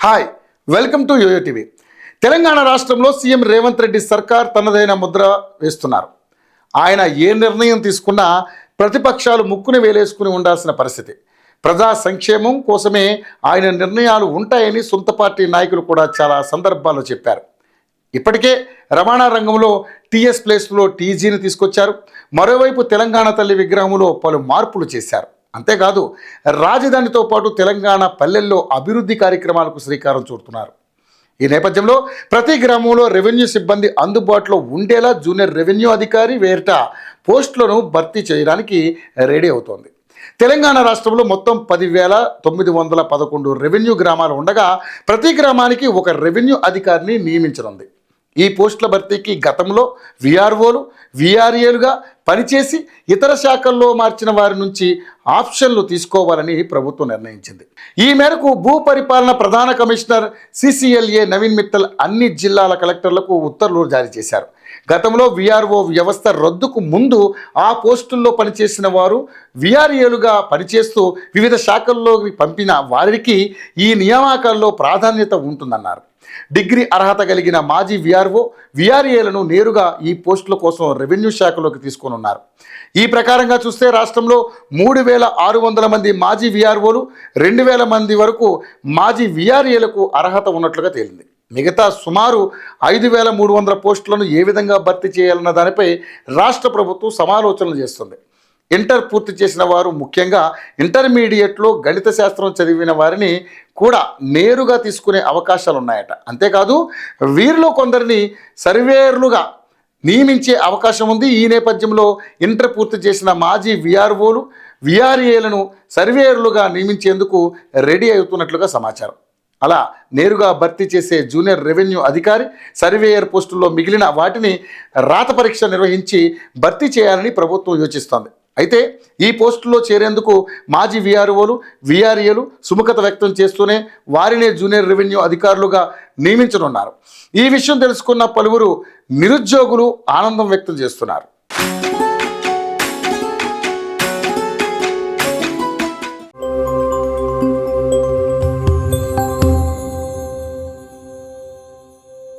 Hi, welcome to YOYO TV. Telangana రాష్ట్రంలో CM Revanth Reddy సర్కార్ తనదైన ముద్ర వేస్తున్నారు. ఆయన ఏ నిర్ణయం తీసుకున్నా ప్రతిపక్షాలు ముక్కును వేలేసుకుని ఉండాల్సిన పరిస్థితి. ప్రజా సంక్షేమం కోసమే ఆయన నిర్ణయాలు ఉంటాయని సొంత పార్టీ నాయకులు కూడా చాలా సందర్భాల్లో చెప్పారు. ఇప్పటికే రవాణా రంగంలో టీఎస్ ప్లేస్లో టీజీని తీసుకొచ్చారు. మరోవైపు తెలంగాణ తల్లి విగ్రహంలో పలు మార్పులు చేశారు. అంతేకాదు, రాజధానితో పాటు తెలంగాణ పల్లెల్లో అభివృద్ధి కార్యక్రమాలకు శ్రీకారం చుడుతున్నారు. ఈ నేపథ్యంలో ప్రతి గ్రామంలో రెవెన్యూ సిబ్బంది అందుబాటులో ఉండేలా జూనియర్ రెవెన్యూ అధికారి వేరిట పోస్టులను భర్తీ చేయడానికి రెడీ అవుతోంది. తెలంగాణ రాష్ట్రంలో మొత్తం 10,911 రెవెన్యూ గ్రామాలు ఉండగా ప్రతి గ్రామానికి ఒక రెవెన్యూ అధికారిని నియమించనుంది. ఈ పోస్టుల భర్తీకి గతంలో విఆర్ఓలు, విఆర్ఏలుగా పనిచేసి ఇతర శాఖల్లో మార్చిన వారి నుంచి ఆప్షన్లు తీసుకోవాలని ప్రభుత్వం నిర్ణయించింది. ఈ మేరకు భూ పరిపాలన ప్రధాన కమిషనర్ సిసిఎల్ఏ నవీన్ మిట్టల్ అన్ని జిల్లాల కలెక్టర్లకు ఉత్తర్వులు జారీ చేశారు. గతంలో విఆర్ఓ వ్యవస్థ రద్దుకు ముందు ఆ పోస్టుల్లో పనిచేసిన వారు విఆర్ఏలుగా పనిచేస్తూ వివిధ శాఖల్లో పంపిన వారికి ఈ నియామకాల్లో ప్రాధాన్యత ఉంటుందన్నారు. డిగ్రీ అర్హత కలిగిన మాజీ విఆర్ఓ, విఆర్ఏలను నేరుగా ఈ పోస్టుల కోసం రెవెన్యూ శాఖలోకి తీసుకోనున్నారు. ఈ ప్రకారంగా చూస్తే రాష్ట్రంలో 3,600 మంది మాజీ విఆర్ఓలు, 2,000 మంది వరకు మాజీ విఆర్ఏలకు అర్హత ఉన్నట్లుగా తేలింది. మిగతా సుమారు 5,300 పోస్టులను ఏ విధంగా భర్తీ చేయాలన్న దానిపై రాష్ట్ర ప్రభుత్వం సమాలోచనలు చేస్తుంది. ఇంటర్ పూర్తి చేసిన వారు, ముఖ్యంగా ఇంటర్మీడియట్లో గణిత శాస్త్రం చదివిన వారిని కూడా నేరుగా తీసుకునే అవకాశాలు ఉన్నాయట. అంతేకాదు, వీరిలో కొందరిని సర్వేయర్లుగా నియమించే అవకాశం ఉంది. ఈ నేపథ్యంలో ఇంటర్ పూర్తి చేసిన మాజీ విఆర్ఓలు, విఆర్ఏలను సర్వేయర్లుగా నియమించేందుకు రెడీ అవుతున్నట్లుగా సమాచారం. అలా నేరుగా భర్తీ చేసే జూనియర్ రెవెన్యూ అధికారి, సర్వేయర్ పోస్టుల్లో మిగిలిన వాటిని రాత పరీక్ష నిర్వహించి భర్తీ చేయాలని ప్రభుత్వం యోచిస్తోంది. అయితే ఈ పోస్టుల్లో చేరేందుకు మాజీ విఆర్ఓలు, విఆర్ఏలు సుముఖత వ్యక్తం చేస్తూనే వారినే జూనియర్ రెవెన్యూ అధికారులుగా నియమించనున్నారు. ఈ విషయం తెలుసుకున్న పలువురు నిరుద్యోగులు ఆనందం వ్యక్తం చేస్తున్నారు.